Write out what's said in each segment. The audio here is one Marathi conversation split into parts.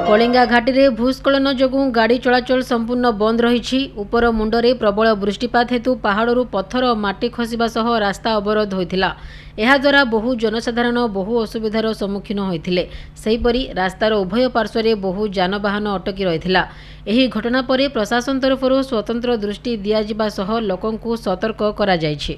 कलिंगा घाटी में भूस्खलन जोगुं गाड़ी चलाचल संपूर्ण बंद रही। उपर मुंडरे प्रबल वृष्टिपात हेतु पहाड़ू पत्थर माटी खसवा सह रास्ता अवरोध होता। याद्वारा बहु जनसाधारण बहु असुविधार सम्मुखीन होते। सेहीपरि रास्तार उभय पार्श्व बहु जानवाहन अटकी रही। एही घटना पर प्रशासन तरफ स्वतंत्र दृष्टि दियाजिबा सह लोकंकु सतर्क करा जायछि।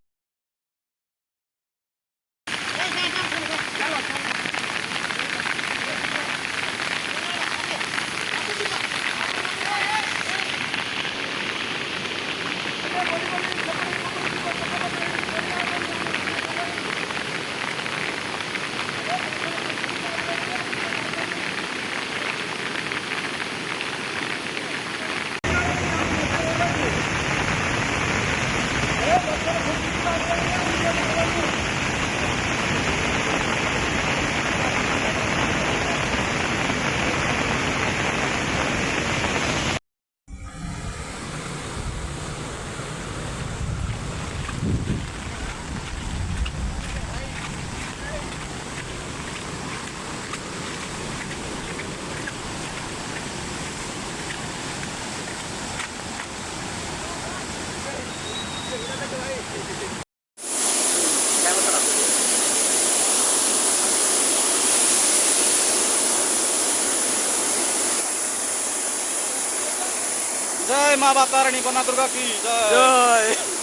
जय माँ बाप तारिणी, कोना दुर्गा की जय।